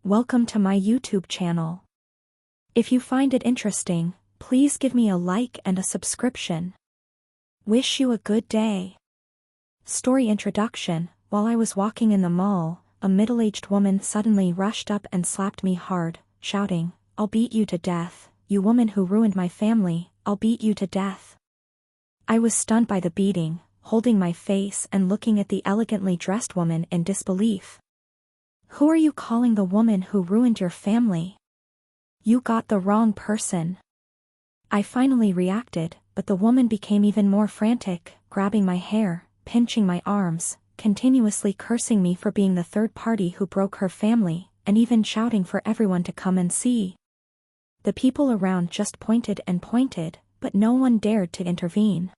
Welcome to my YouTube channel. If you find it interesting, please give me a like and a subscription. Wish you a good day. Story introduction. While I was walking in the mall, a middle-aged woman suddenly rushed up and slapped me hard, shouting, "I'll beat you to death, you woman who ruined my family, I'll beat you to death." I was stunned by the beating, holding my face and looking at the elegantly dressed woman in disbelief. "Who are you calling the woman who ruined your family? You got the wrong person." I finally reacted, but the woman became even more frantic, grabbing my hair, pinching my arms, continuously cursing me for being the third party who broke her family, and even shouting for everyone to come and see. The people around just pointed and pointed, but no one dared to intervene.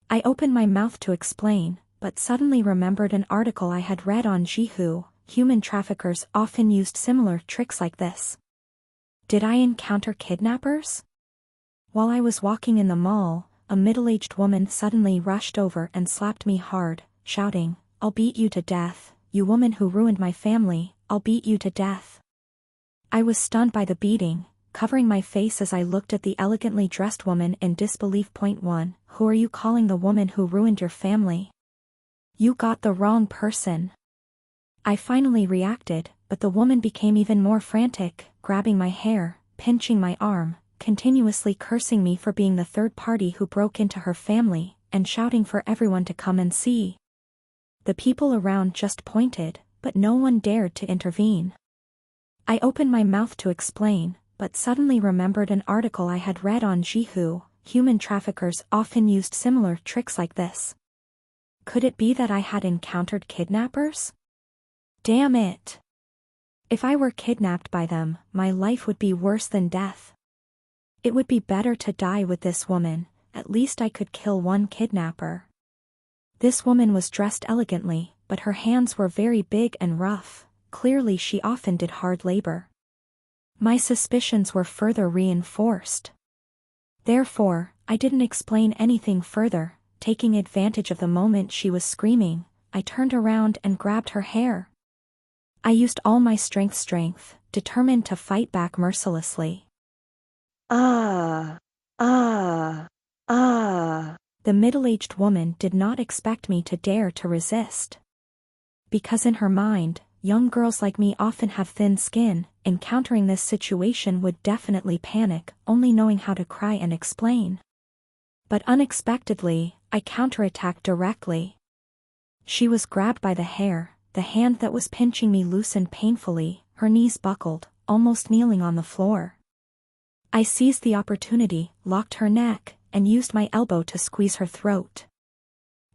I opened my mouth to explain, but suddenly remembered an article I had read on Jihu. Human traffickers often used similar tricks like this. Did I encounter kidnappers? While I was walking in the mall, a middle-aged woman suddenly rushed over and slapped me hard, shouting, "I'll beat you to death, you woman who ruined my family, I'll beat you to death." I was stunned by the beating, covering my face as I looked at the elegantly dressed woman in disbelief. Point 1. Who are you calling the woman who ruined your family? You got the wrong person. I finally reacted, but the woman became even more frantic, grabbing my hair, pinching my arm, continuously cursing me for being the third party who broke into her family, and shouting for everyone to come and see. The people around just pointed, but no one dared to intervene. I opened my mouth to explain, but suddenly remembered an article I had read on Jihu. Human traffickers often used similar tricks like this. Could it be that I had encountered kidnappers? Damn it! If I were kidnapped by them, my life would be worse than death. It would be better to die with this woman, at least I could kill one kidnapper. This woman was dressed elegantly, but her hands were very big and rough, clearly she often did hard labor. My suspicions were further reinforced. Therefore, I didn't explain anything further. Taking advantage of the moment she was screaming, I turned around and grabbed her hair. I used all my strength, determined to fight back mercilessly. The middle-aged woman did not expect me to dare to resist. Because in her mind, young girls like me often have thin skin, encountering this situation would definitely panic, only knowing how to cry and explain. But unexpectedly, I counterattacked directly. She was grabbed by the hair. The hand that was pinching me loosened painfully, her knees buckled, almost kneeling on the floor. I seized the opportunity, locked her neck, and used my elbow to squeeze her throat.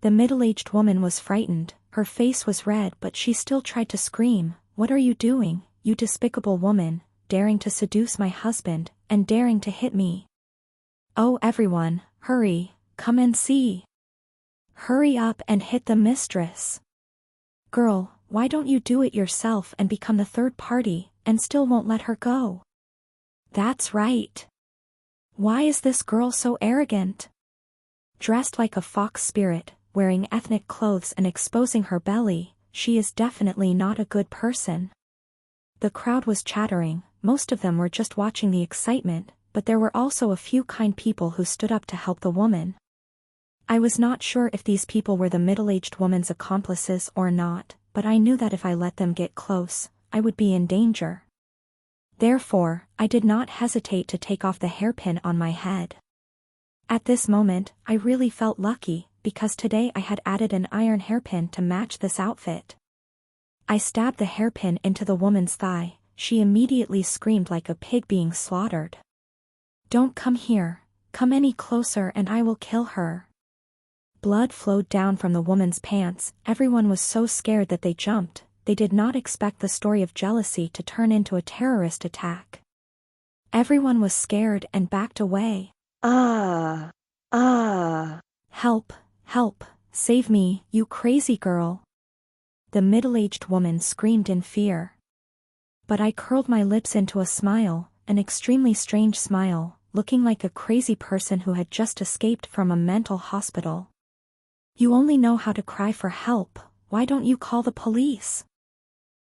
The middle-aged woman was frightened, her face was red, but she still tried to scream, "What are you doing, you despicable woman, daring to seduce my husband, and daring to hit me? Oh everyone, hurry, come and see. Hurry up and hit the mistress. Girl, why don't you do it yourself and become the third party, and still won't let her go? That's right. Why is this girl so arrogant? Dressed like a fox spirit, wearing ethnic clothes and exposing her belly, she is definitely not a good person." The crowd was chattering, most of them were just watching the excitement, but there were also a few kind people who stood up to help the woman. I was not sure if these people were the middle-aged woman's accomplices or not, but I knew that if I let them get close, I would be in danger. Therefore, I did not hesitate to take off the hairpin on my head. At this moment, I really felt lucky, because today I had added an iron hairpin to match this outfit. I stabbed the hairpin into the woman's thigh. She immediately screamed like a pig being slaughtered. "Don't come here, come any closer and I will kill her." Blood flowed down from the woman's pants. Everyone was so scared that they jumped. They did not expect the story of jealousy to turn into a terrorist attack. Everyone was scared and backed away. Help, help, save me, you crazy girl. The middle-aged woman screamed in fear. But I curled my lips into a smile, an extremely strange smile, looking like a crazy person who had just escaped from a mental hospital. "You only know how to cry for help, why don't you call the police?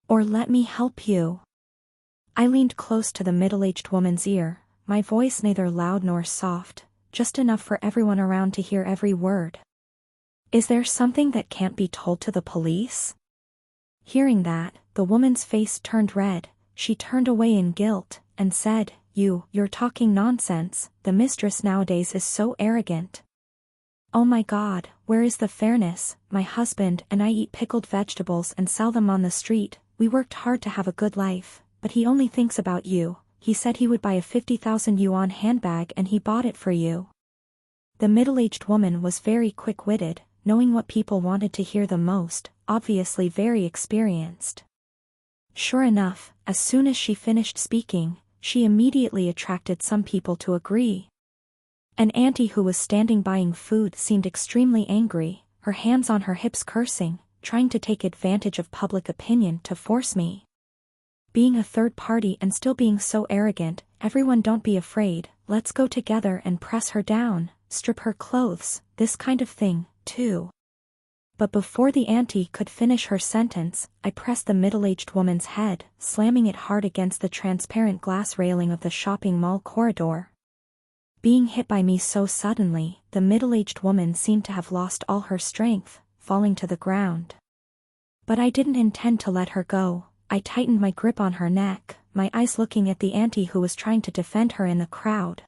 Or let me help you." I leaned close to the middle-aged woman's ear, my voice neither loud nor soft, just enough for everyone around to hear every word. Is there something that can't be told to the police? Hearing that, the woman's face turned red, she turned away in guilt, and said, You're talking nonsense, the mistress nowadays is so arrogant. Oh my God, where is the fairness? My husband and I eat pickled vegetables and sell them on the street, we worked hard to have a good life, but he only thinks about you. He said he would buy a 50,000 yuan handbag and he bought it for you. The middle-aged woman was very quick-witted, knowing what people wanted to hear the most, obviously very experienced. Sure enough, as soon as she finished speaking, she immediately attracted some people to agree. An auntie who was standing buying food seemed extremely angry, her hands on her hips cursing, trying to take advantage of public opinion to force me. Being a third party and still being so arrogant, everyone don't be afraid, let's go together and press her down, strip her clothes, this kind of thing, too. But before the auntie could finish her sentence, I pressed the middle-aged woman's head, slamming it hard against the transparent glass railing of the shopping mall corridor. Being hit by me so suddenly, the middle-aged woman seemed to have lost all her strength, falling to the ground. But I didn't intend to let her go. I tightened my grip on her neck, my eyes looking at the auntie who was trying to defend her in the crowd.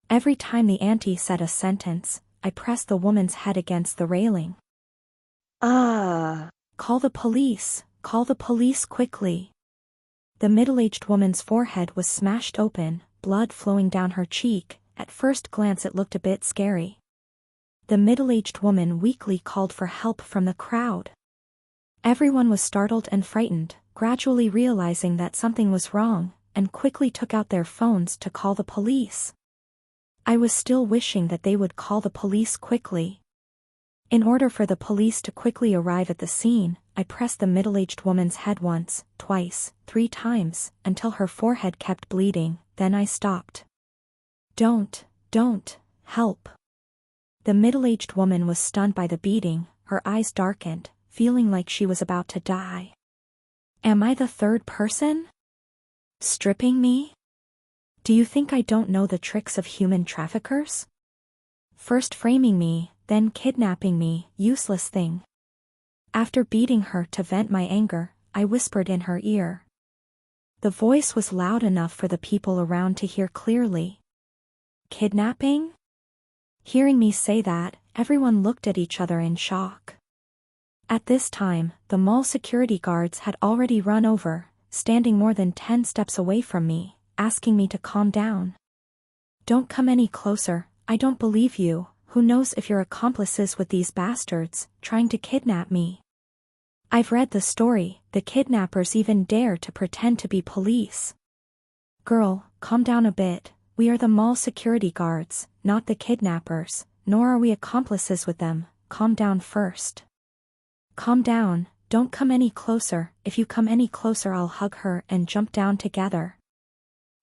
Every time the auntie said a sentence, I pressed the woman's head against the railing. Call the police quickly. The middle-aged woman's forehead was smashed open, blood flowing down her cheek. At first glance it looked a bit scary. The middle-aged woman weakly called for help from the crowd. Everyone was startled and frightened, gradually realizing that something was wrong, and quickly took out their phones to call the police. I was still wishing that they would call the police quickly. In order for the police to quickly arrive at the scene, I pressed the middle-aged woman's head once, twice, 3 times, until her forehead kept bleeding, then I stopped. Don't, help. The middle-aged woman was stunned by the beating, her eyes darkened, feeling like she was about to die. Am I the third person? Stripping me? Do you think I don't know the tricks of human traffickers? First framing me, then kidnapping me, useless thing. After beating her to vent my anger, I whispered in her ear. The voice was loud enough for the people around to hear clearly. Kidnapping? Hearing me say that, everyone looked at each other in shock. At this time, the mall security guards had already run over, standing more than 10 steps away from me, asking me to calm down. Don't come any closer, I don't believe you, who knows if you're accomplices with these bastards, trying to kidnap me. I've read the story, the kidnappers even dare to pretend to be police. Girl, calm down a bit, we are the mall security guards, not the kidnappers, nor are we accomplices with them, calm down first. Calm down, don't come any closer, if you come any closer I'll hug her and jump down together.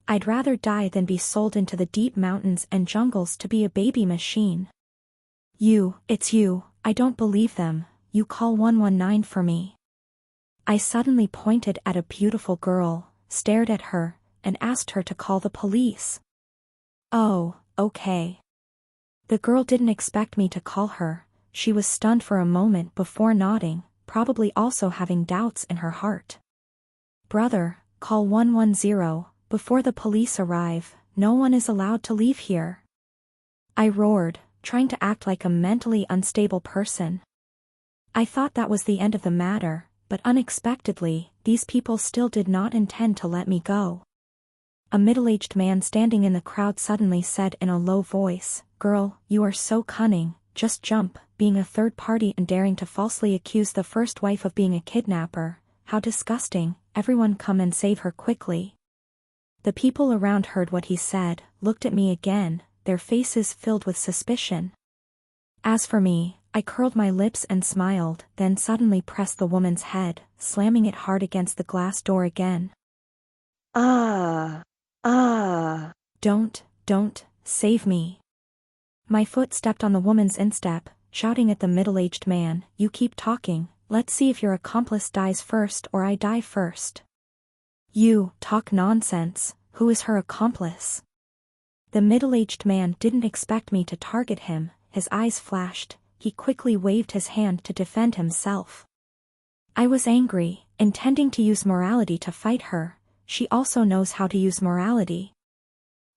I'd rather die than be sold into the deep mountains and jungles to be a baby machine. It's you, I don't believe them, you call 119 for me. I suddenly pointed at a beautiful girl, stared at her, and asked her to call the police. Oh, okay. The girl didn't expect me to call her, she was stunned for a moment before nodding, probably also having doubts in her heart. Brother, call 110, before the police arrive, no one is allowed to leave here. I roared, trying to act like a mentally unstable person. I thought that was the end of the matter, but unexpectedly, these people still did not intend to let me go. A middle-aged man standing in the crowd suddenly said in a low voice, Girl, you are so cunning, just jump, being a third party and daring to falsely accuse the first wife of being a kidnapper, how disgusting, everyone come and save her quickly. The people around heard what he said, looked at me again, their faces filled with suspicion. As for me, I curled my lips and smiled, then suddenly pressed the woman's head, slamming it hard against the glass door again. Don't, save me. My foot stepped on the woman's instep, shouting at the middle-aged man, You keep talking, let's see if your accomplice dies first or I die first. You talk nonsense. Who is her accomplice? The middle-aged man didn't expect me to target him. His eyes flashed. He quickly waved his hand to defend himself. I was angry, intending to use morality to fight her. She also knows how to use morality.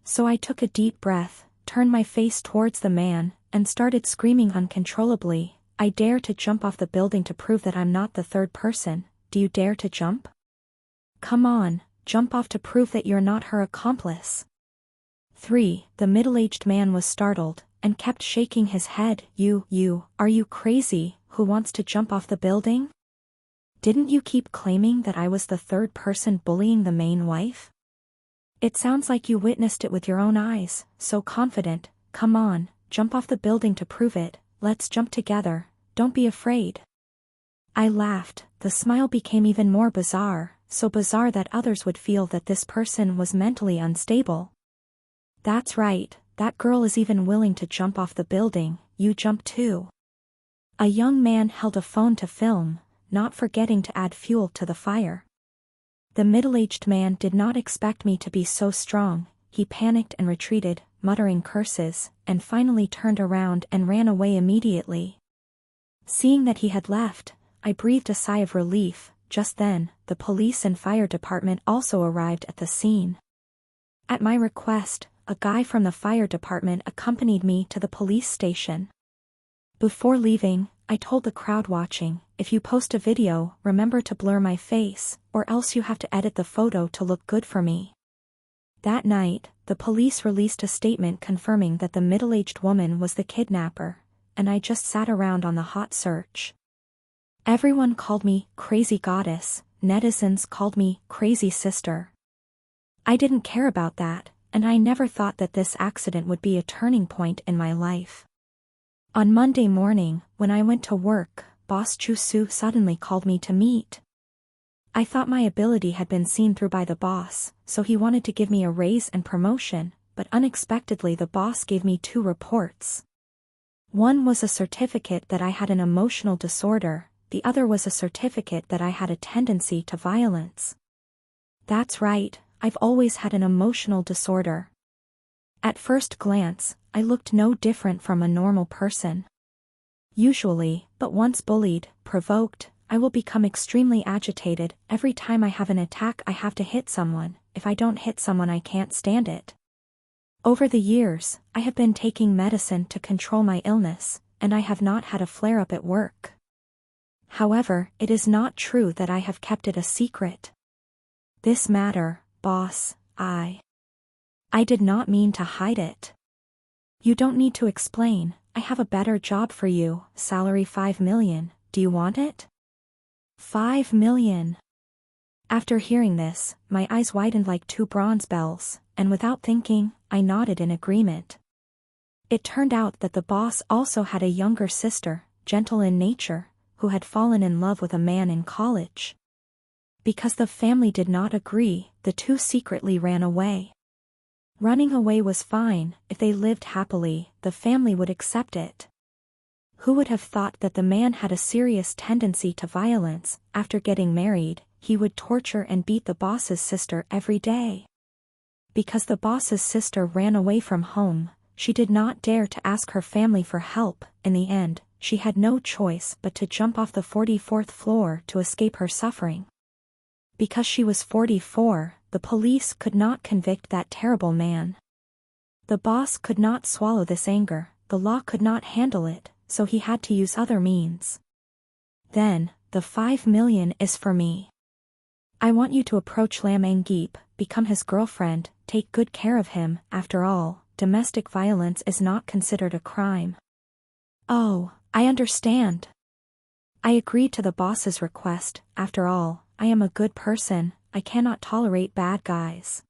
So I took a deep breath, turned my face towards the man, and started screaming uncontrollably. I dare to jump off the building to prove that I'm not the third person. Do you dare to jump? Come on, jump off to prove that you're not her accomplice. 3. The middle-aged man was startled, and kept shaking his head. Are you crazy? Who wants to jump off the building? Didn't you keep claiming that I was the third person bullying the main wife? It sounds like you witnessed it with your own eyes, so confident. Come on, jump off the building to prove it. Let's jump together, don't be afraid. I laughed. The smile became even more bizarre, so bizarre that others would feel that this person was mentally unstable. That's right, that girl is even willing to jump off the building. You jump too. A young man held a phone to film, not forgetting to add fuel to the fire. The middle-aged man did not expect me to be so strong. He panicked and retreated, muttering curses, and finally turned around and ran away immediately. Seeing that he had left, I breathed a sigh of relief. Just then, the police and fire department also arrived at the scene. At my request, a guy from the fire department accompanied me to the police station. Before leaving, I told the crowd watching, if you post a video, remember to blur my face, or else you have to edit the photo to look good for me. That night, the police released a statement confirming that the middle-aged woman was the kidnapper, and I just sat around on the hot search. Everyone called me Crazy Goddess, netizens called me Crazy Sister. I didn't care about that, and I never thought that this accident would be a turning point in my life. On Monday morning, when I went to work, Boss Chu Su suddenly called me to meet. I thought my ability had been seen through by the boss, so he wanted to give me a raise and promotion, but unexpectedly the boss gave me 2 reports. One was a certificate that I had an emotional disorder, the other was a certificate that I had a tendency to violence. That's right, I've always had an emotional disorder. At first glance, I looked no different from a normal person. Usually, but once bullied, provoked, I will become extremely agitated. Every time I have an attack I have to hit someone. If I don't hit someone I can't stand it. Over the years, I have been taking medicine to control my illness, and I have not had a flare-up at work. However, it is not true that I have kept it a secret. This matter, boss, I did not mean to hide it. You don't need to explain. I have a better job for you, salary 5 million, do you want it? 5 million. After hearing this, my eyes widened like 2 bronze bells, and without thinking, I nodded in agreement. It turned out that the boss also had a younger sister, gentle in nature, who had fallen in love with a man in college. Because the family did not agree, the 2 secretly ran away. Running away was fine. If they lived happily, the family would accept it. Who would have thought that the man had a serious tendency to violence? After getting married, he would torture and beat the boss's sister every day. Because the boss's sister ran away from home, she did not dare to ask her family for help. In the end, she had no choice but to jump off the 44th floor to escape her suffering. Because she was 44, the police could not convict that terrible man. The boss could not swallow this anger, the law could not handle it, so he had to use other means. Then, the 5 million is for me. I want you to approach Lam Engip, become his girlfriend, take good care of him. After all, domestic violence is not considered a crime. Oh, I understand. I agreed to the boss's request. After all, I am a good person, I cannot tolerate bad guys.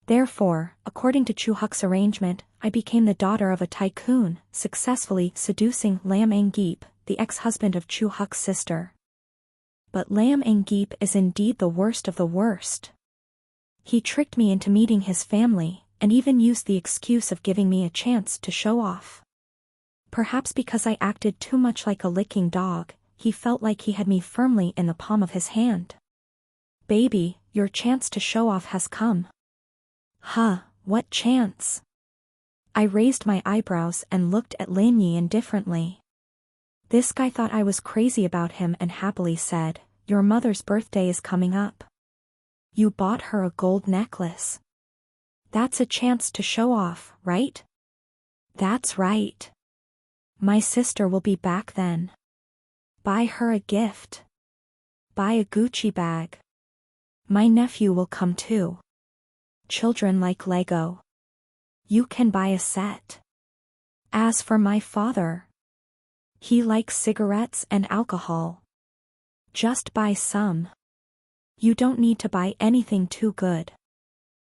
Therefore, according to Chu Huck's arrangement, I became the daughter of a tycoon, successfully seducing Lam Engip, the ex-husband of Chu Huck's sister. But Lam Engip is indeed the worst of the worst. He tricked me into meeting his family, and even used the excuse of giving me a chance to show off. Perhaps because I acted too much like a licking dog, he felt like he had me firmly in the palm of his hand. Baby, your chance to show off has come. Huh, what chance? I raised my eyebrows and looked at Lin Yi indifferently. This guy thought I was crazy about him and happily said, "Your mother's birthday is coming up. You bought her a gold necklace. That's a chance to show off, right?" "That's right. My sister will be back then. Buy her a gift. Buy a Gucci bag. My nephew will come too. Children like Lego. You can buy a set. As for my father, he likes cigarettes and alcohol. Just buy some. You don't need to buy anything too good.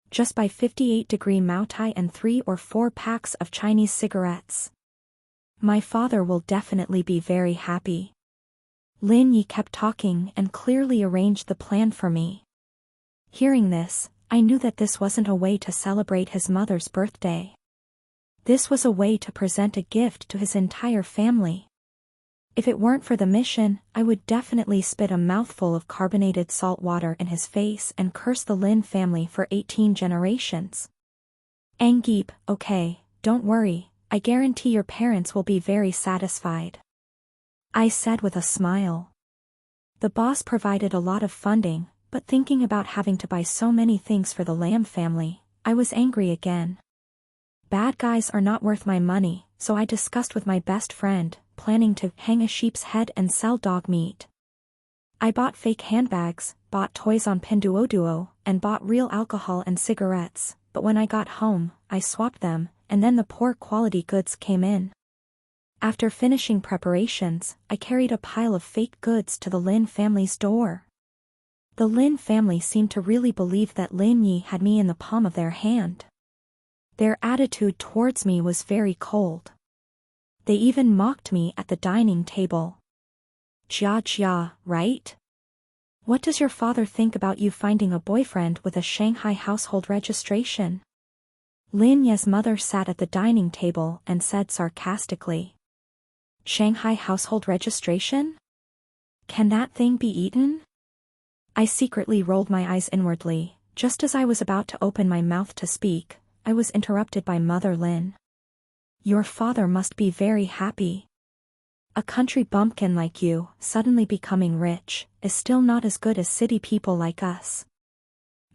Just buy 58-degree Moutai and 3 or 4 packs of Chinese cigarettes. My father will definitely be very happy." Lin Yi kept talking and clearly arranged the plan for me. Hearing this, I knew that this wasn't a way to celebrate his mother's birthday. This was a way to present a gift to his entire family. If it weren't for the mission, I would definitely spit a mouthful of carbonated salt water in his face and curse the Lin family for 18 generations. "Angeep, okay, don't worry, I guarantee your parents will be very satisfied," I said with a smile. The boss provided a lot of funding, but thinking about having to buy so many things for the Lam family, I was angry again. Bad guys are not worth my money, so I discussed with my best friend, planning to hang a sheep's head and sell dog meat. I bought fake handbags, bought toys on Pinduoduo, and bought real alcohol and cigarettes, but when I got home, I swapped them, and then the poor quality goods came in. After finishing preparations, I carried a pile of fake goods to the Lin family's door. The Lin family seemed to really believe that Lin Yi had me in the palm of their hand. Their attitude towards me was very cold. They even mocked me at the dining table. "Jia Jia, right? What does your father think about you finding a boyfriend with a Shanghai household registration?" Lin Ye's mother sat at the dining table and said sarcastically. "Shanghai household registration? Can that thing be eaten?" I secretly rolled my eyes inwardly. Just as I was about to open my mouth to speak, I was interrupted by Mother Lin. "Your father must be very happy. A country bumpkin like you, suddenly becoming rich, is still not as good as city people like us."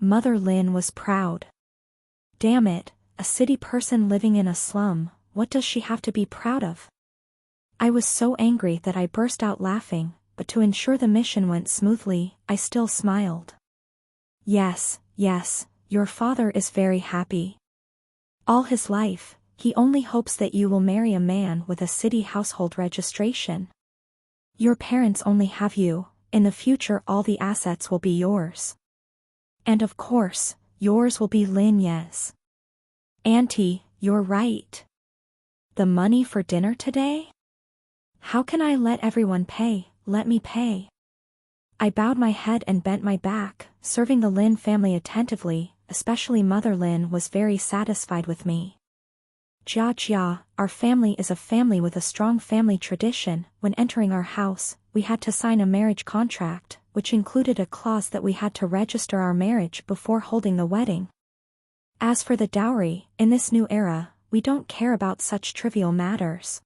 Mother Lin was proud. Damn it, a city person living in a slum, what does she have to be proud of? I was so angry that I burst out laughing, but to ensure the mission went smoothly, I still smiled. Yes, your father is very happy. All his life, he only hopes that you will marry a man with a city household registration. Your parents only have you, in the future all the assets will be yours. And of course, yours will be Lin Ye's. Auntie, you're right. The money for dinner today? How can I let everyone pay? Let me pay. I bowed my head and bent my back, serving the Lin family attentively, especially Mother Lin was very satisfied with me. Jia Jia, our family is a family with a strong family tradition. When entering our house, we had to sign a marriage contract, which included a clause that we had to register our marriage before holding the wedding. As for the dowry, in this new era, we don't care about such trivial matters.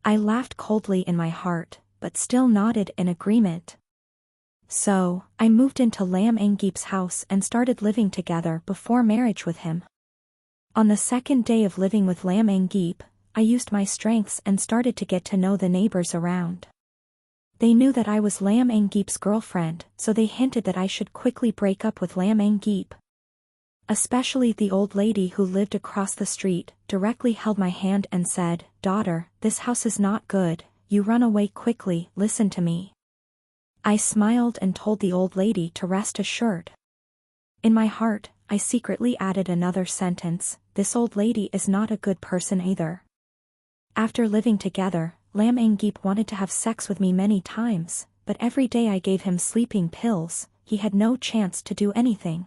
I laughed coldly in my heart, but still nodded in agreement. So, I moved into Lam Angeep's house and started living together before marriage with him. On the second day of living with Lam Angeep, I used my strengths and started to get to know the neighbors around. They knew that I was Lam Angeep's girlfriend, so they hinted that I should quickly break up with Lam Angeep. Especially the old lady who lived across the street, directly held my hand and said, "Daughter, this house is not good, you run away quickly, listen to me." I smiled and told the old lady to rest assured. In my heart, I secretly added another sentence, this old lady is not a good person either. After living together, Lam Angeep wanted to have sex with me many times, but every day I gave him sleeping pills, he had no chance to do anything.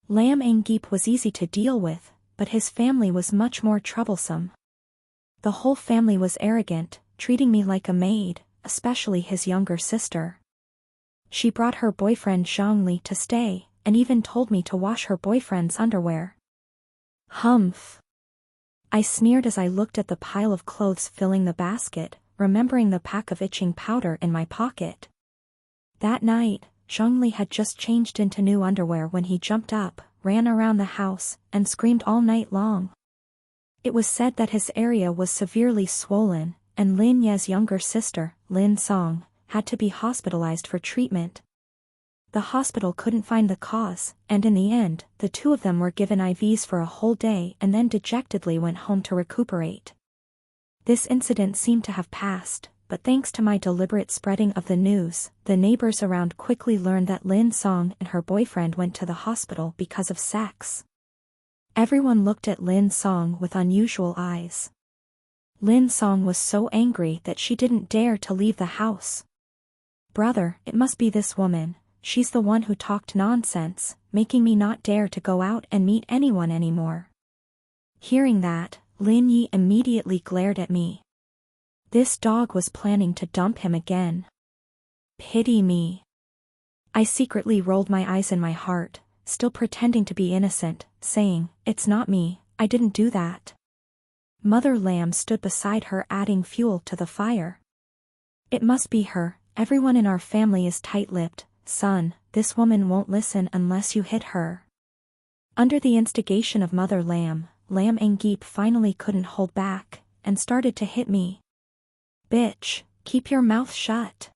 Lam Angeep was easy to deal with, but his family was much more troublesome. The whole family was arrogant, treating me like a maid, especially his younger sister. She brought her boyfriend Zhongli to stay, and even told me to wash her boyfriend's underwear. Humph. I sneered as I looked at the pile of clothes filling the basket, remembering the pack of itching powder in my pocket. That night, Zhongli had just changed into new underwear when he jumped up, ran around the house, and screamed all night long. It was said that his area was severely swollen, and Lin Ye's younger sister, Lin Song, had to be hospitalized for treatment. The hospital couldn't find the cause, and in the end, the two of them were given IVs for a whole day and then dejectedly went home to recuperate. This incident seemed to have passed, but thanks to my deliberate spreading of the news, the neighbors around quickly learned that Lin Song and her boyfriend went to the hospital because of sex. Everyone looked at Lin Song with unusual eyes. Lin Song was so angry that she didn't dare to leave the house. "Brother, it must be this woman. She's the one who talked nonsense, making me not dare to go out and meet anyone anymore." Hearing that, Lin Yi immediately glared at me. This dog was planning to dump him again. Pity me. I secretly rolled my eyes in my heart, still pretending to be innocent, saying, "It's not me, I didn't do that." Mother Lamb stood beside her adding fuel to the fire. "It must be her, everyone in our family is tight-lipped. Son, this woman won't listen unless you hit her." Under the instigation of Mother Lamb, Lam Engeep finally couldn't hold back, and started to hit me. "Bitch, keep your mouth shut."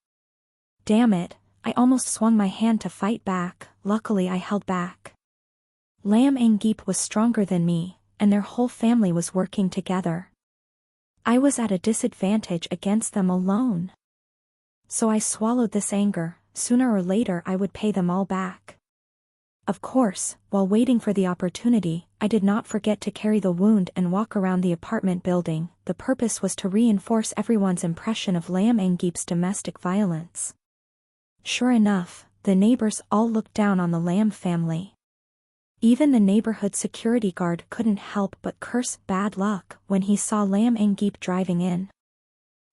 Damn it, I almost swung my hand to fight back, luckily I held back. Lam Engeep was stronger than me, and their whole family was working together. I was at a disadvantage against them alone. So I swallowed this anger. Sooner or later I would pay them all back. Of course, while waiting for the opportunity, I did not forget to carry the wound and walk around the apartment building. The purpose was to reinforce everyone's impression of Lam Engeep's domestic violence. Sure enough, the neighbors all looked down on the Lam family. Even the neighborhood security guard couldn't help but curse bad luck when he saw Lam Engeep driving in.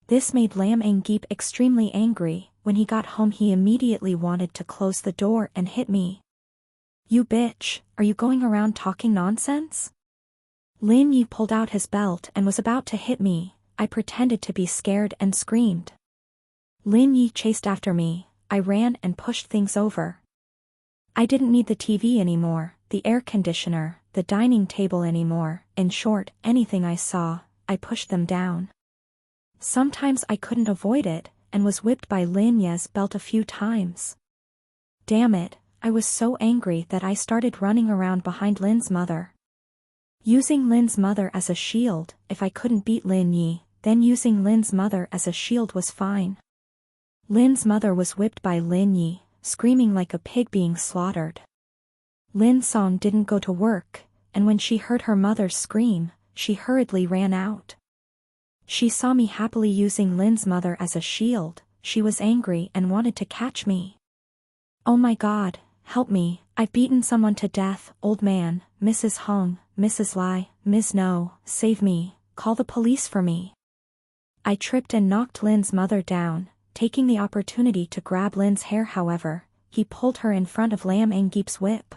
This made Lam Engeep extremely angry. When he got home he immediately wanted to close the door and hit me. "You bitch, are you going around talking nonsense?" Lin Yi pulled out his belt and was about to hit me. I pretended to be scared and screamed. Lin Yi chased after me. I ran and pushed things over. I didn't need the TV anymore, the air conditioner, the dining table anymore. In short, anything I saw, I pushed them down. Sometimes I couldn't avoid it, and was whipped by Lin Ye's belt a few times. Damn it, I was so angry that I started running around behind Lin's mother. Using Lin's mother as a shield, if I couldn't beat Lin Yi, then using Lin's mother as a shield was fine. Lin's mother was whipped by Lin Yi, screaming like a pig being slaughtered. Lin Song didn't go to work, and when she heard her mother scream, she hurriedly ran out. She saw me happily using Lin's mother as a shield. She was angry and wanted to catch me. "Oh my God, help me, I've beaten someone to death, old man, Mrs. Hong, Mrs. Lai, Ms. No, save me, call the police for me." I tripped and knocked Lin's mother down, taking the opportunity to grab Lin's hair. However, he pulled her in front of Lam Engeep's whip.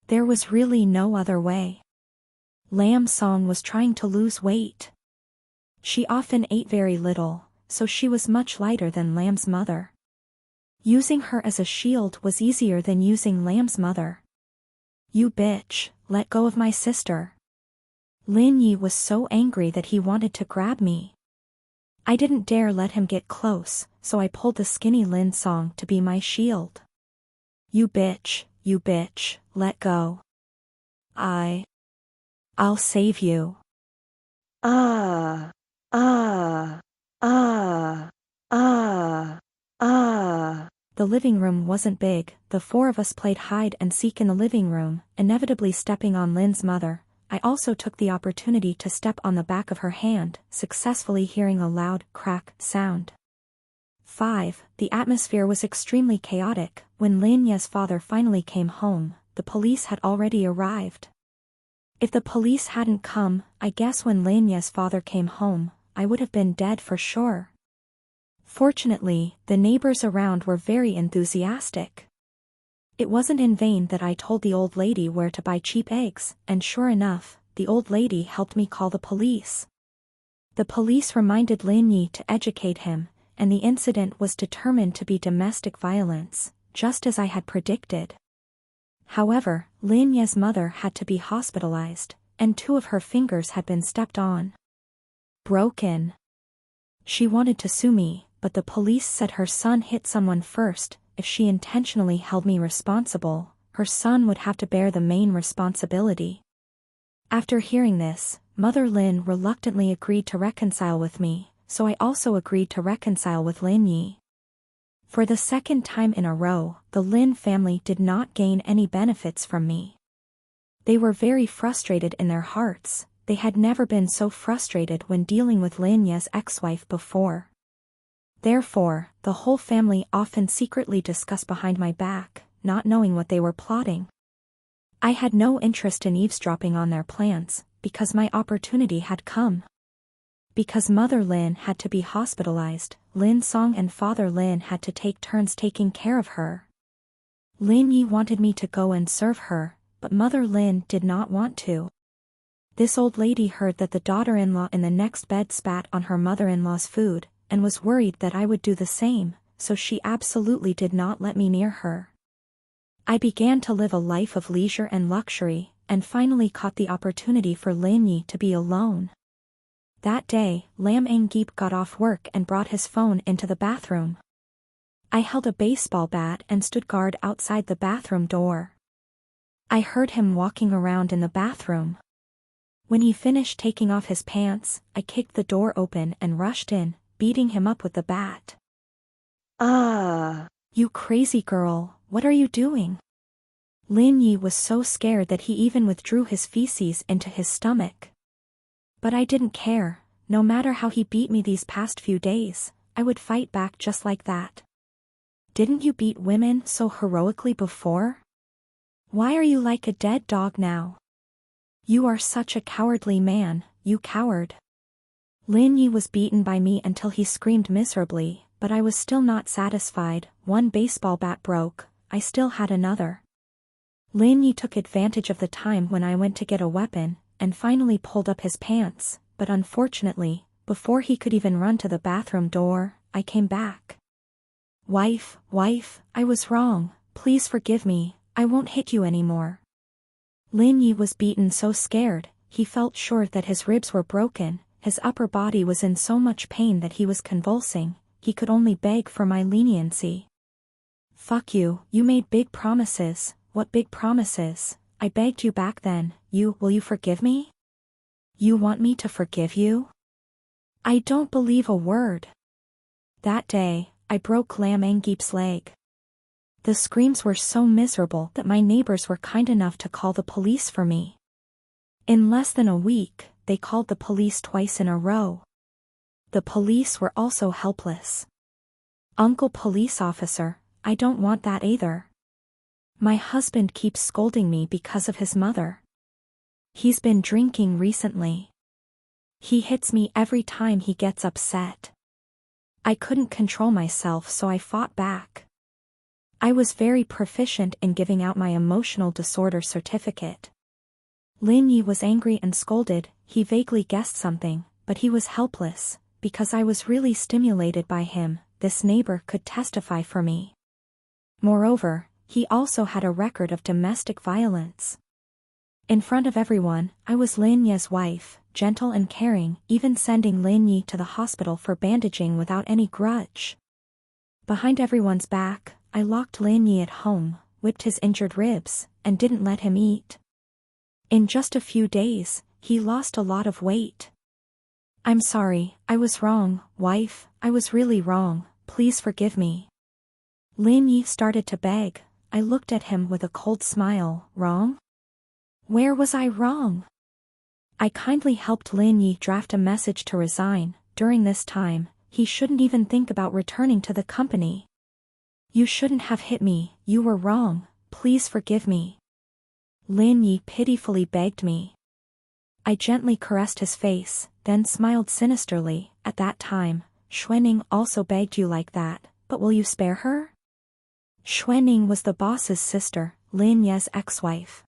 There was really no other way. Lam Song was trying to lose weight. She often ate very little, so she was much lighter than Lam's mother. Using her as a shield was easier than using Lam's mother. "You bitch, let go of my sister." Lin Yi was so angry that he wanted to grab me. I didn't dare let him get close, so I pulled the skinny Lin Song to be my shield. You bitch, let go. I'll save you." Ah. The living room wasn't big. The four of us played hide and seek in the living room, inevitably stepping on Lin's mother. I also took the opportunity to step on the back of her hand, successfully hearing a loud crack sound. 5. The atmosphere was extremely chaotic. When Lin Ye's father finally came home, the police had already arrived. If the police hadn't come, I guess when Lin Ye's father came home, I would have been dead for sure. Fortunately, the neighbors around were very enthusiastic. It wasn't in vain that I told the old lady where to buy cheap eggs, and sure enough, the old lady helped me call the police. The police reminded Lin Yi to educate him, and the incident was determined to be domestic violence, just as I had predicted. However, Lin Yi's mother had to be hospitalized, and 2 of her fingers had been stepped on. Broken. She wanted to sue me, but the police said her son hit someone first. If she intentionally held me responsible, her son would have to bear the main responsibility. After hearing this, Mother Lin reluctantly agreed to reconcile with me, so I also agreed to reconcile with Lin Yi. For the second time in a row, the Lin family did not gain any benefits from me. They were very frustrated in their hearts. They had never been so frustrated when dealing with Lin Yi's ex-wife before. Therefore, the whole family often secretly discussed behind my back, not knowing what they were plotting. I had no interest in eavesdropping on their plans, because my opportunity had come. Because Mother Lin had to be hospitalized, Lin Song and Father Lin had to take turns taking care of her. Lin Yi wanted me to go and serve her, but Mother Lin did not want to. This old lady heard that the daughter-in-law in the next bed spat on her mother-in-law's food, and was worried that I would do the same, so she absolutely did not let me near her. I began to live a life of leisure and luxury, and finally caught the opportunity for Lin Yi to be alone. That day, Lam Engip got off work and brought his phone into the bathroom. I held a baseball bat and stood guard outside the bathroom door. I heard him walking around in the bathroom. When he finished taking off his pants, I kicked the door open and rushed in, beating him up with the bat. "Ah! You crazy girl, what are you doing?" Lin Yi was so scared that he even withdrew his feces into his stomach. But I didn't care. No matter how he beat me these past few days, I would fight back just like that. Didn't you beat women so heroically before? Why are you like a dead dog now? You are such a cowardly man, you coward. Lin Yi was beaten by me until he screamed miserably, but I was still not satisfied. One baseball bat broke, I still had another. Lin Yi took advantage of the time when I went to get a weapon, and finally pulled up his pants, but unfortunately, before he could even run to the bathroom door, I came back. Wife, I was wrong, please forgive me, I won't hit you anymore." Lin Yi was beaten so scared, he felt sure that his ribs were broken, his upper body was in so much pain that he was convulsing, he could only beg for my leniency. "Fuck you, you made big promises." "What big promises? I begged you back then, will you forgive me? You want me to forgive you? I don't believe a word." That day, I broke Lam Engip's leg. The screams were so miserable that my neighbors were kind enough to call the police for me. In less than a week, they called the police twice in a row. The police were also helpless. "Uncle police officer, I don't want that either. My husband keeps scolding me because of his mother. He's been drinking recently. He hits me every time he gets upset." I couldn't control myself, so I fought back. I was very proficient in giving out my emotional disorder certificate. Lin Yi was angry and scolded. He vaguely guessed something, but he was helpless, because I was really stimulated by him. This neighbor could testify for me. Moreover, he also had a record of domestic violence. In front of everyone, I was Lin Yi's wife, gentle and caring, even sending Lin Yi to the hospital for bandaging without any grudge. Behind everyone's back, I locked Lin Yi at home, whipped his injured ribs, and didn't let him eat. In just a few days, he lost a lot of weight. "I'm sorry, I was wrong, wife, I was really wrong, please forgive me." Lin Yi started to beg. I looked at him with a cold smile. "Wrong? Where was I wrong?" I kindly helped Lin Yi draft a message to resign. During this time, he shouldn't even think about returning to the company. "You shouldn't have hit me, you were wrong, please forgive me." Lin Yi pitifully begged me. I gently caressed his face, then smiled sinisterly. At that time, Xuanning also begged you like that, but will you spare her? Xuanning was the boss's sister, Lin Ye's ex-wife.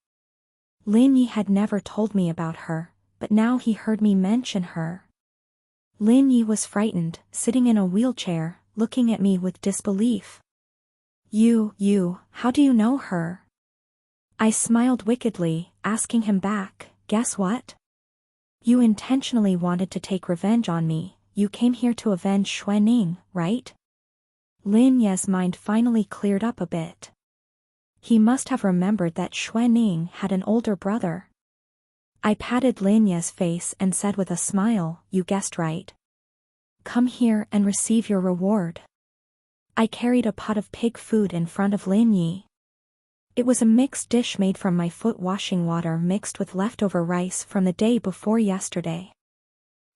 Lin Yi had never told me about her, but now he heard me mention her. Lin Yi was frightened, sitting in a wheelchair, looking at me with disbelief. How do you know her? I smiled wickedly, asking him back, guess what? You intentionally wanted to take revenge on me, you came here to avenge Xuanning, right? Lin Ye's mind finally cleared up a bit. He must have remembered that Xuanning had an older brother. I patted Lin Ye's face and said with a smile, you guessed right. Come here and receive your reward. I carried a pot of pig food in front of Lin Yi. It was a mixed dish made from my foot washing water mixed with leftover rice from the day before yesterday.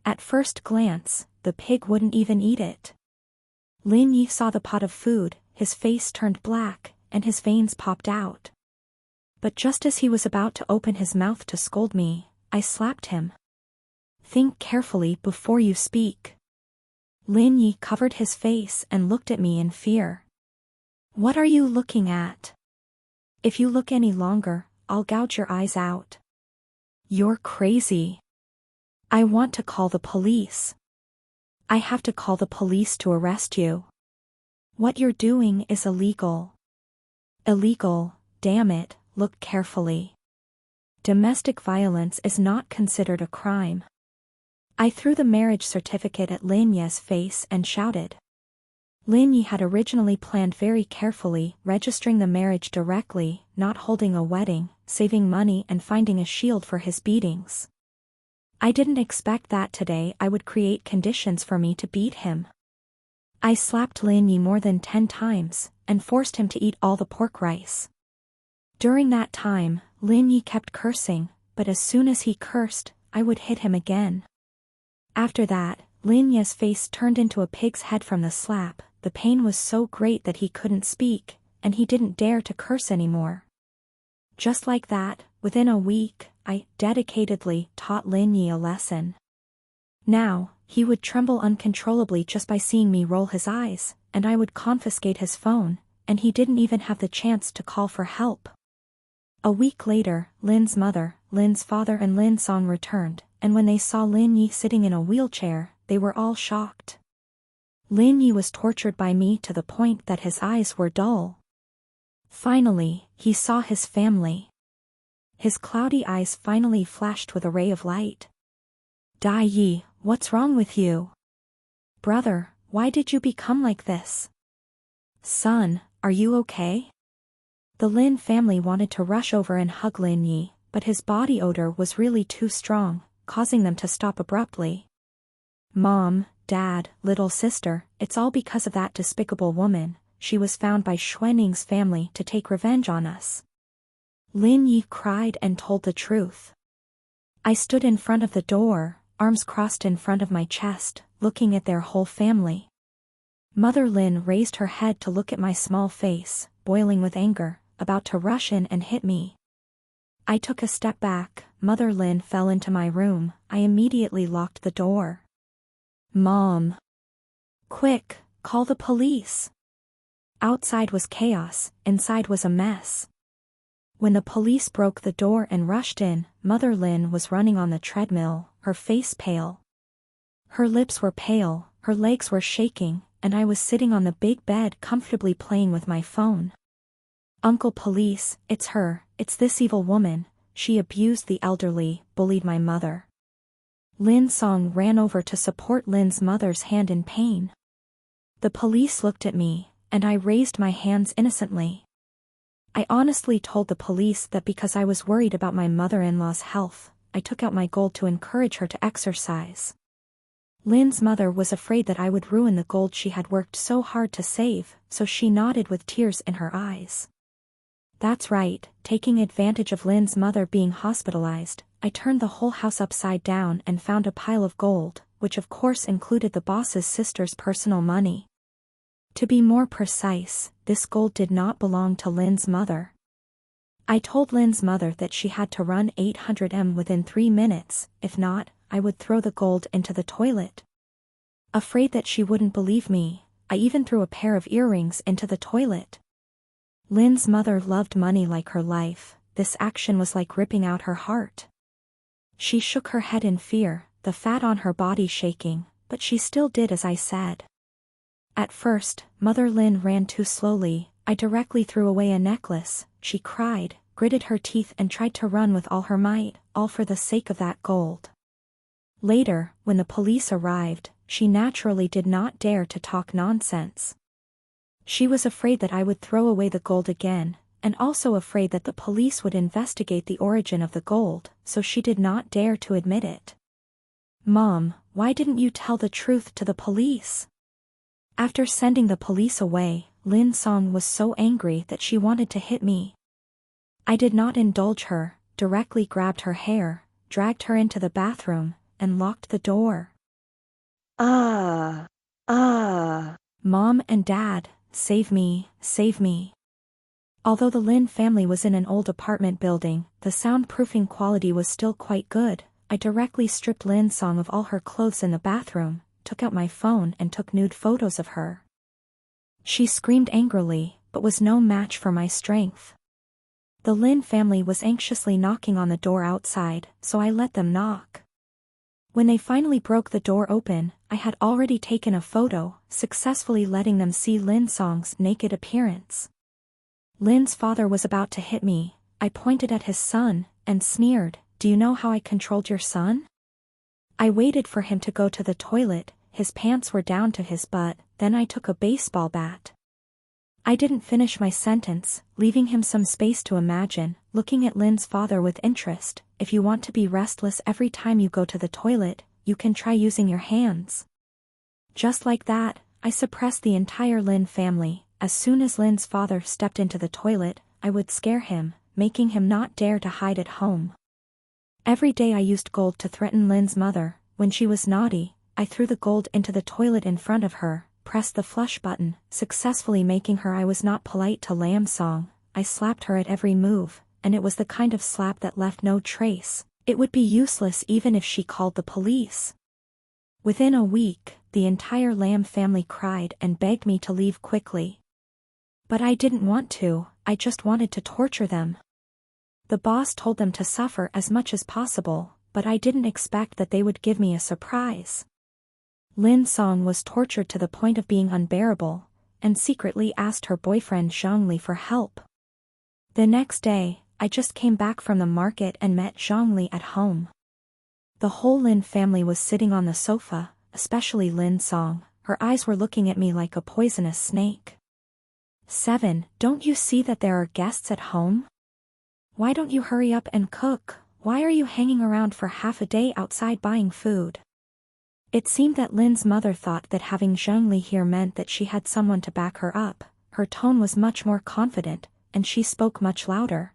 At first glance, the pig wouldn't even eat it. Lin Yi saw the pot of food, his face turned black, and his veins popped out. But just as he was about to open his mouth to scold me, I slapped him. Think carefully before you speak. Lin Yi covered his face and looked at me in fear. What are you looking at? If you look any longer, I'll gouge your eyes out. You're crazy. I want to call the police. I have to call the police to arrest you. What you're doing is illegal. Illegal, damn it, look carefully. Domestic violence is not considered a crime. I threw the marriage certificate at Lin Ye's face and shouted. Lin Yi had originally planned very carefully, registering the marriage directly, not holding a wedding, saving money and finding a shield for his beatings. I didn't expect that today I would create conditions for me to beat him. I slapped Lin Yi more than 10 times, and forced him to eat all the pork rice. During that time, Lin Yi kept cursing, but as soon as he cursed, I would hit him again. After that, Lin Ye's face turned into a pig's head from the slap. The pain was so great that he couldn't speak, and he didn't dare to curse anymore. Just like that, within a week, I dedicatedly taught Lin Yi a lesson. Now, he would tremble uncontrollably just by seeing me roll his eyes, and I would confiscate his phone, and he didn't even have the chance to call for help. A week later, Lin's mother, Lin's father and Lin Song returned, and when they saw Lin Yi sitting in a wheelchair, they were all shocked. Lin Yi was tortured by me to the point that his eyes were dull. Finally, he saw his family. His cloudy eyes finally flashed with a ray of light. Dai Yi, what's wrong with you? Brother, why did you become like this? Son, are you okay? The Lin family wanted to rush over and hug Lin Yi, but his body odor was really too strong, causing them to stop abruptly. Mom, Dad, little sister, it's all because of that despicable woman. She was found by Xuanning's family to take revenge on us. Lin Yi cried and told the truth. I stood in front of the door, arms crossed in front of my chest, looking at their whole family. Mother Lin raised her head to look at my small face, boiling with anger, about to rush in and hit me. I took a step back. Mother Lin fell into my room. I immediately locked the door. Mom. Quick, call the police. Outside was chaos, inside was a mess. When the police broke the door and rushed in, Mother Lin was running on the treadmill, her face pale. Her lips were pale, her legs were shaking, and I was sitting on the big bed comfortably playing with my phone. Uncle Police, it's her, it's this evil woman, she abused the elderly, bullied my mother. Lin Song ran over to support Lin's mother's hand in pain. The police looked at me, and I raised my hands innocently. I honestly told the police that because I was worried about my mother-in-law's health, I took out my gold to encourage her to exercise. Lin's mother was afraid that I would ruin the gold she had worked so hard to save, so she nodded with tears in her eyes. That's right, taking advantage of Lin's mother being hospitalized, I turned the whole house upside down and found a pile of gold, which of course included the boss's sister's personal money. To be more precise, this gold did not belong to Lin's mother. I told Lin's mother that she had to run 800 m within 3 minutes, if not, I would throw the gold into the toilet. Afraid that she wouldn't believe me, I even threw a pair of earrings into the toilet. Lynn's mother loved money like her life. This action was like ripping out her heart. She shook her head in fear, the fat on her body shaking, but she still did as I said. At first, Mother Lynn ran too slowly. I directly threw away a necklace. She cried, gritted her teeth and tried to run with all her might, all for the sake of that gold. Later, when the police arrived, she naturally did not dare to talk nonsense. She was afraid that I would throw away the gold again, and also afraid that the police would investigate the origin of the gold, so she did not dare to admit it. Mom, why didn't you tell the truth to the police? After sending the police away, Lin Song was so angry that she wanted to hit me. I did not indulge her, directly grabbed her hair, dragged her into the bathroom, and locked the door. Mom and Dad, save me, save me. Although the Lin family was in an old apartment building, the soundproofing quality was still quite good. I directly stripped Lin Song of all her clothes in the bathroom, took out my phone and took nude photos of her. She screamed angrily, but was no match for my strength. The Lin family was anxiously knocking on the door outside, so I let them knock. When they finally broke the door open, I had already taken a photo, successfully letting them see Lin Song's naked appearance. Lin's father was about to hit me. I pointed at his son, and sneered, "Do you know how I controlled your son?" I waited for him to go to the toilet. His pants were down to his butt, then I took a baseball bat. I didn't finish my sentence, leaving him some space to imagine, looking at Lin's father with interest. "If you want to be restless every time you go to the toilet, you can try using your hands." Just like that, I suppressed the entire Lin family. As soon as Lin's father stepped into the toilet, I would scare him, making him not dare to hide at home. Every day I used gold to threaten Lin's mother. When she was naughty, I threw the gold into the toilet in front of her, pressed the flush button, successfully making her I was not polite to Lam Song. I slapped her at every move, and it was the kind of slap that left no trace. It would be useless even if she called the police. Within a week, the entire Lam family cried and begged me to leave quickly. But I didn't want to, I just wanted to torture them. The boss told them to suffer as much as possible, but I didn't expect that they would give me a surprise. Lin Song was tortured to the point of being unbearable, and secretly asked her boyfriend Zhongli for help. The next day, I just came back from the market and met Zhongli at home. The whole Lin family was sitting on the sofa, especially Lin Song. Her eyes were looking at me like a poisonous snake. "7, don't you see that there are guests at home? Why don't you hurry up and cook? Why are you hanging around for half a day outside buying food?" It seemed that Lin's mother thought that having Zhongli here meant that she had someone to back her up. Her tone was much more confident, and she spoke much louder.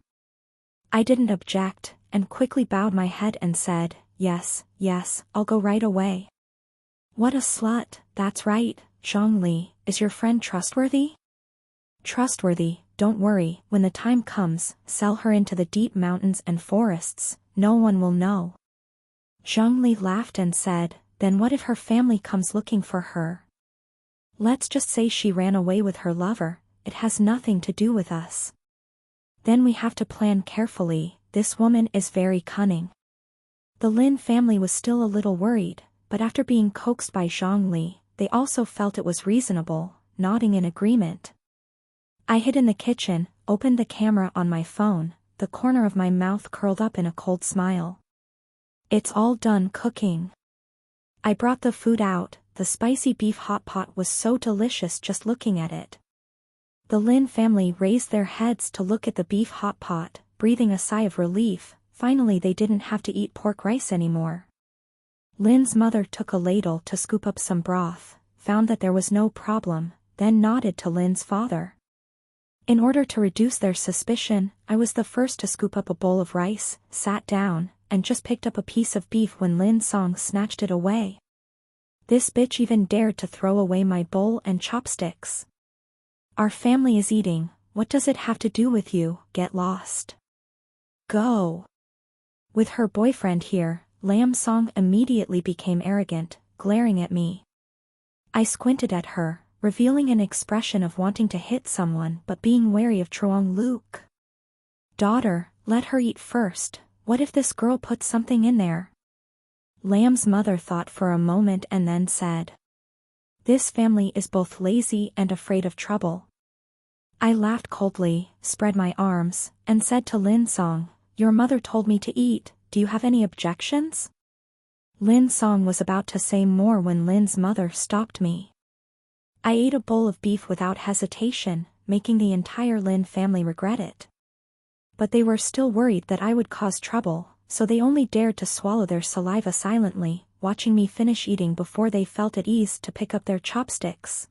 I didn't object, and quickly bowed my head and said, yes, I'll go right away." "What a slut." "That's right, Zhongli. Is your friend trustworthy?" "Trustworthy, don't worry. When the time comes, sell her into the deep mountains and forests. No one will know." Zhongli laughed and said, "Then what if her family comes looking for her?" "Let's just say she ran away with her lover. It has nothing to do with us." "Then we have to plan carefully. This woman is very cunning." The Lin family was still a little worried, but after being coaxed by Zhongli, they also felt it was reasonable, nodding in agreement. I hid in the kitchen, opened the camera on my phone, the corner of my mouth curled up in a cold smile. "It's all done cooking." I brought the food out. The spicy beef hot pot was so delicious just looking at it. The Lin family raised their heads to look at the beef hot pot, breathing a sigh of relief. Finally they didn't have to eat pork rice anymore. Lin's mother took a ladle to scoop up some broth, found that there was no problem, then nodded to Lin's father. In order to reduce their suspicion, I was the first to scoop up a bowl of rice, sat down, and just picked up a piece of beef when Lin Song snatched it away. This bitch even dared to throw away my bowl and chopsticks. "Our family is eating. What does it have to do with you? Get lost. Go." With her boyfriend here, Lam Song immediately became arrogant, glaring at me. I squinted at her, revealing an expression of wanting to hit someone but being wary of Truong Luke. Daughter, let her eat first. What if this girl put something in there? Lamb's mother thought for a moment and then said, this family is both lazy and afraid of trouble. I laughed coldly, spread my arms, and said to Lin Song, your mother told me to eat, do you have any objections? Lin Song was about to say more when Lin's mother stopped me. I ate a bowl of beef without hesitation, making the entire Lin family regret it. But they were still worried that I would cause trouble, so they only dared to swallow their saliva silently, watching me finish eating before they felt at ease to pick up their chopsticks.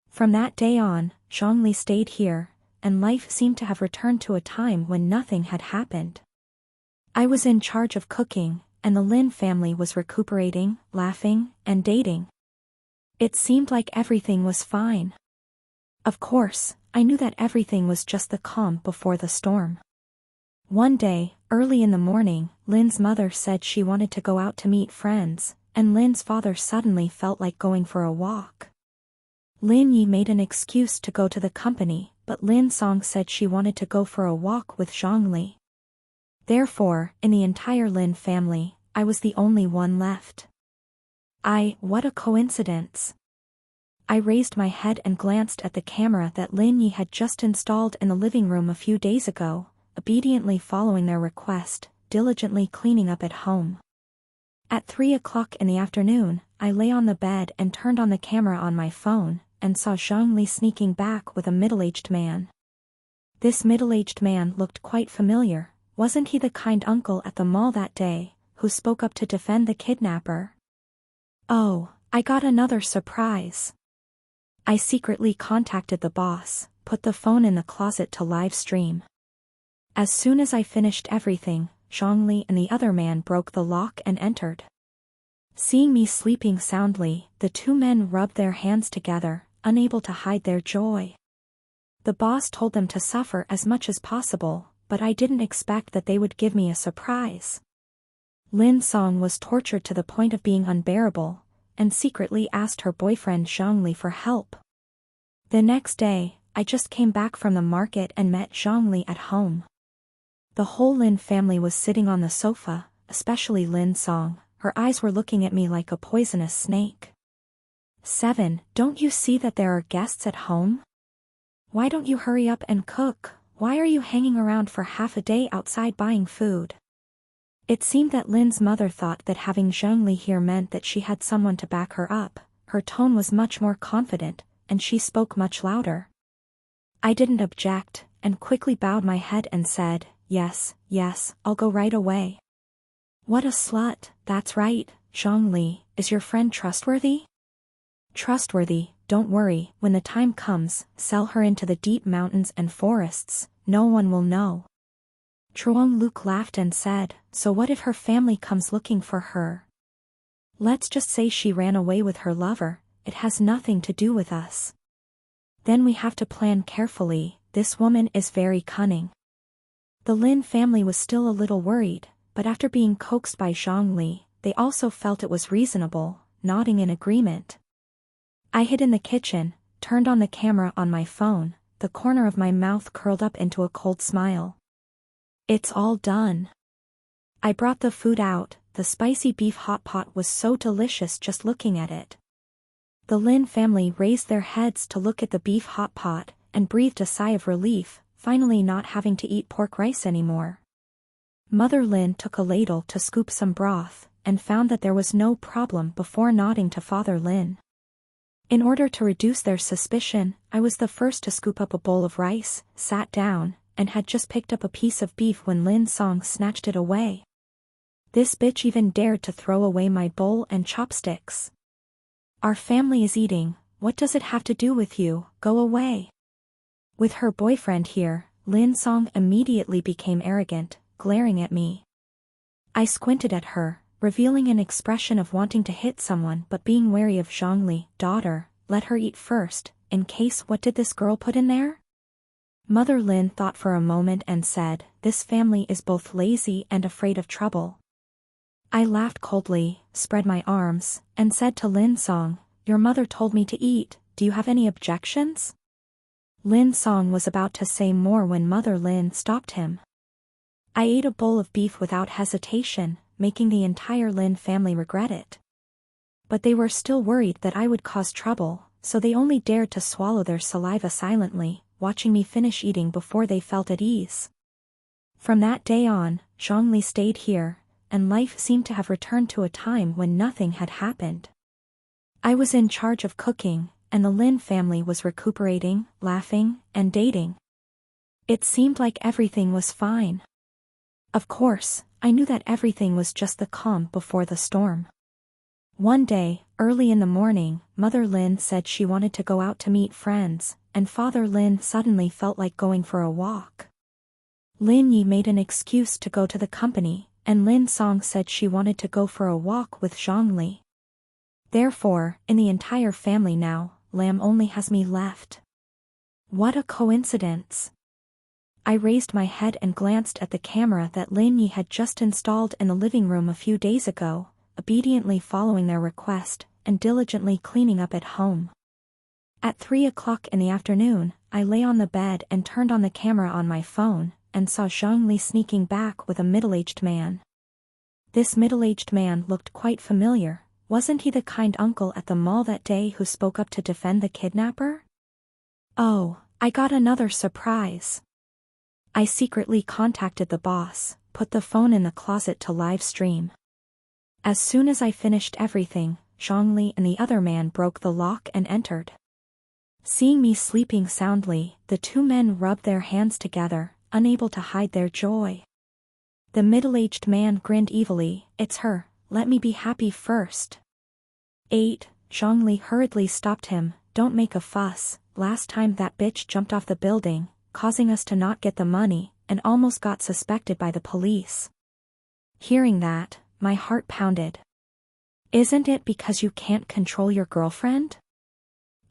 From that day on, Zhongli stayed here, and life seemed to have returned to a time when nothing had happened. I was in charge of cooking, and the Lin family was recuperating, laughing, and dating. It seemed like everything was fine. Of course, I knew that everything was just the calm before the storm. One day, early in the morning, Lin's mother said she wanted to go out to meet friends, and Lin's father suddenly felt like going for a walk. Lin Yi made an excuse to go to the company, but Lin Song said she wanted to go for a walk with Zhongli. Therefore, in the entire Lin family, I was the only one left. What a coincidence. I raised my head and glanced at the camera that Lin Yi had just installed in the living room a few days ago, obediently following their request, diligently cleaning up at home. At 3 o'clock in the afternoon, I lay on the bed and turned on the camera on my phone, and saw Zhongli sneaking back with a middle-aged man. This middle-aged man looked quite familiar. Wasn't he the kind uncle at the mall that day, who spoke up to defend the kidnapper? Oh, I got another surprise. I secretly contacted the boss, put the phone in the closet to live stream. As soon as I finished everything, Zhongli and the other man broke the lock and entered. Seeing me sleeping soundly, the two men rubbed their hands together, unable to hide their joy. The boss told them to suffer as much as possible, but I didn't expect that they would give me a surprise. Lin Song was tortured to the point of being unbearable, and secretly asked her boyfriend Zhongli for help. The next day, I just came back from the market and met Zhongli at home. The whole Lin family was sitting on the sofa, especially Lin Song. Her eyes were looking at me like a poisonous snake. 7. Don't you see that there are guests at home? Why don't you hurry up and cook? Why are you hanging around for half a day outside buying food? It seemed that Lin's mother thought that having Zhongli here meant that she had someone to back her up. Her tone was much more confident, and she spoke much louder. I didn't object, and quickly bowed my head and said, yes, I'll go right away. What a slut. That's right, Zhongli, is your friend trustworthy? Trustworthy, don't worry, when the time comes, sell her into the deep mountains and forests, no one will know. Truong Luke laughed and said, so what if her family comes looking for her? Let's just say she ran away with her lover, it has nothing to do with us. Then we have to plan carefully, this woman is very cunning. The Lin family was still a little worried, but after being coaxed by Zhongli, they also felt it was reasonable, nodding in agreement. I hid in the kitchen, turned on the camera on my phone, the corner of my mouth curled up into a cold smile. It's all done. I brought the food out, the spicy beef hot pot was so delicious just looking at it. The Lin family raised their heads to look at the beef hot pot, and breathed a sigh of relief, finally not having to eat pork rice anymore. Mother Lin took a ladle to scoop some broth, and found that there was no problem before nodding to Father Lin. In order to reduce their suspicion, I was the first to scoop up a bowl of rice, sat down, and had just picked up a piece of beef when Lin Song snatched it away. This bitch even dared to throw away my bowl and chopsticks. Our family is eating, what does it have to do with you, go away. With her boyfriend here, Lin Song immediately became arrogant, glaring at me. I squinted at her, revealing an expression of wanting to hit someone but being wary of Zhongli. Daughter, let her eat first, in case what did this girl put in there? Mother Lin thought for a moment and said, this family is both lazy and afraid of trouble. I laughed coldly, spread my arms, and said to Lin Song, your mother told me to eat, do you have any objections? Lin Song was about to say more when Mother Lin stopped him. I ate a bowl of beef without hesitation, making the entire Lin family regret it. But they were still worried that I would cause trouble, so they only dared to swallow their saliva silently, watching me finish eating before they felt at ease. From that day on, Zhongli stayed here, and life seemed to have returned to a time when nothing had happened. I was in charge of cooking, and the Lin family was recuperating, laughing, and dating. It seemed like everything was fine. Of course, I knew that everything was just the calm before the storm. One day, early in the morning, Mother Lin said she wanted to go out to meet friends, and Father Lin suddenly felt like going for a walk. Lin Yi made an excuse to go to the company, and Lin Song said she wanted to go for a walk with Zhongli. Therefore, in the entire family now, Lam only has me left. What a coincidence. I raised my head and glanced at the camera that Lin Yi had just installed in the living room a few days ago, obediently following their request, and diligently cleaning up at home. At 3 o'clock in the afternoon, I lay on the bed and turned on the camera on my phone, and saw Zhongli sneaking back with a middle-aged man. This middle-aged man looked quite familiar. Wasn't he the kind uncle at the mall that day who spoke up to defend the kidnapper? Oh, I got another surprise. I secretly contacted the boss, put the phone in the closet to live stream. As soon as I finished everything, Zhongli and the other man broke the lock and entered. Seeing me sleeping soundly, the two men rubbed their hands together, unable to hide their joy. The middle-aged man grinned evilly. It's her, let me be happy first. 8. Zhongli hurriedly stopped him. Don't make a fuss, last time that bitch jumped off the building, causing us to not get the money, and almost got suspected by the police. Hearing that, my heart pounded. Isn't it because you can't control your girlfriend?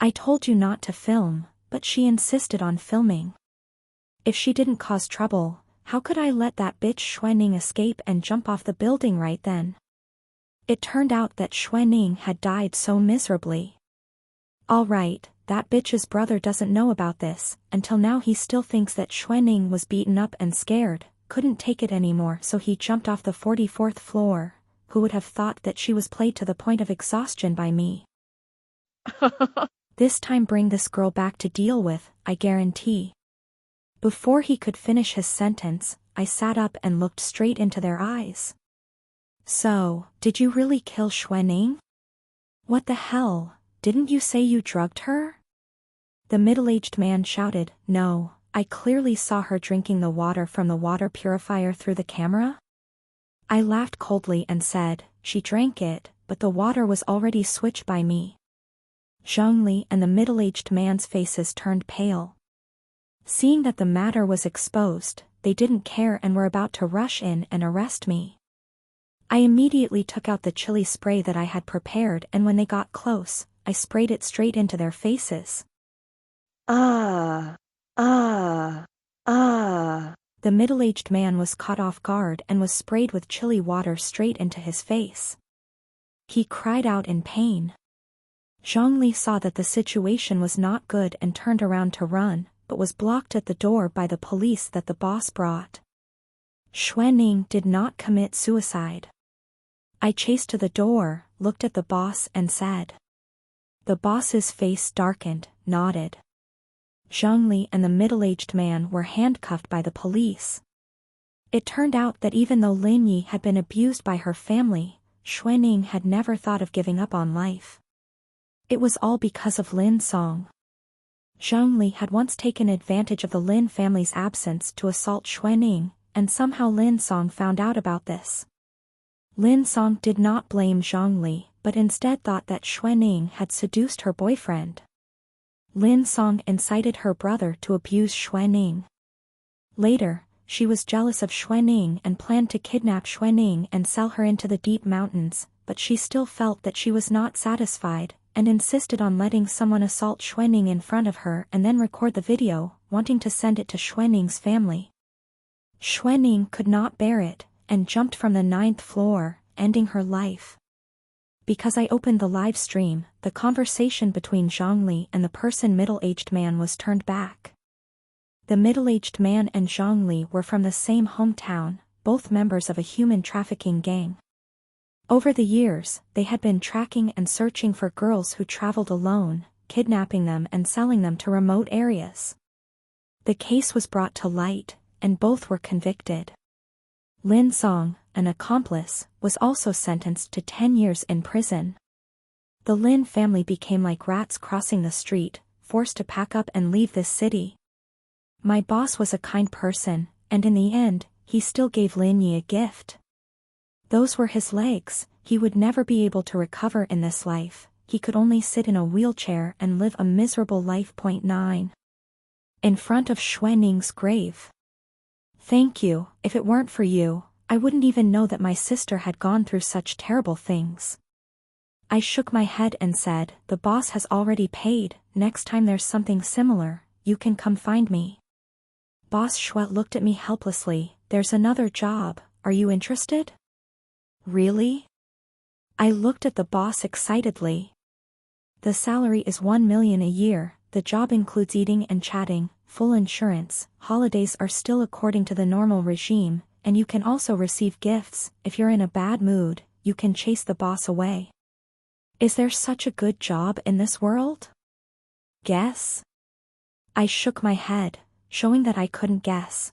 I told you not to film, but she insisted on filming. If she didn't cause trouble, how could I let that bitch Xuanning escape and jump off the building right then? It turned out that Xuanning had died so miserably. Alright, that bitch's brother doesn't know about this, until now he still thinks that Xuanning was beaten up and scared, couldn't take it anymore, so he jumped off the 44th floor. Who would have thought that she was played to the point of exhaustion by me? This time bring this girl back to deal with, I guarantee. Before he could finish his sentence, I sat up and looked straight into their eyes. So, did you really kill Xuanning? What the hell, didn't you say you drugged her? The middle-aged man shouted. No, I clearly saw her drinking the water from the water purifier through the camera. I laughed coldly and said, she drank it, but the water was already switched by me. Zhongli and the middle-aged man's faces turned pale. Seeing that the matter was exposed, they didn't care and were about to rush in and arrest me. I immediately took out the chili spray that I had prepared, and when they got close, I sprayed it straight into their faces. The middle-aged man was caught off guard and was sprayed with chili water straight into his face. He cried out in pain. Zhongli saw that the situation was not good and turned around to run, but was blocked at the door by the police that the boss brought. Xuanning did not commit suicide. I chased to the door, looked at the boss and said. The boss's face darkened, nodded. Zhongli and the middle-aged man were handcuffed by the police. It turned out that even though Lin Yi had been abused by her family, Xuanning had never thought of giving up on life. It was all because of Lin Song. Zhongli had once taken advantage of the Lin family's absence to assault Xuanning, and somehow Lin Song found out about this. Lin Song did not blame Zhongli, but instead thought that Xuanning had seduced her boyfriend. Lin Song incited her brother to abuse Xuanning. Later, she was jealous of Xuanning and planned to kidnap Xuanning and sell her into the deep mountains, but she still felt that she was not satisfied, and insisted on letting someone assault Xuanning in front of her and then record the video, wanting to send it to Xuanning's family. Xuanning could not bear it, and jumped from the 9th floor, ending her life. Because I opened the live stream, the conversation between Zhongli and the middle-aged man was turned back. The middle-aged man and Zhongli were from the same hometown, both members of a human trafficking gang. Over the years, they had been tracking and searching for girls who traveled alone, kidnapping them and selling them to remote areas. The case was brought to light, and both were convicted. Lin Song, an accomplice, was also sentenced to 10 years in prison. The Lin family became like rats crossing the street, forced to pack up and leave this city. My boss was a kind person, and in the end, he still gave Lin Yi a gift. Those were his legs. He would never be able to recover in this life. He could only sit in a wheelchair and live a miserable life. 9. In front of Xuaning's grave. Thank you. If it weren't for you, I wouldn't even know that my sister had gone through such terrible things. I shook my head and said, the boss has already paid. Next time there's something similar, you can come find me. Boss Xue looked at me helplessly. There's another job. Are you interested? Really? I looked at the boss excitedly. The salary is 1 million a year, the job includes eating and chatting, full insurance, holidays are still according to the normal regime, and you can also receive gifts. If you're in a bad mood, you can chase the boss away. Is there such a good job in this world? Guess? I shook my head, showing that I couldn't guess.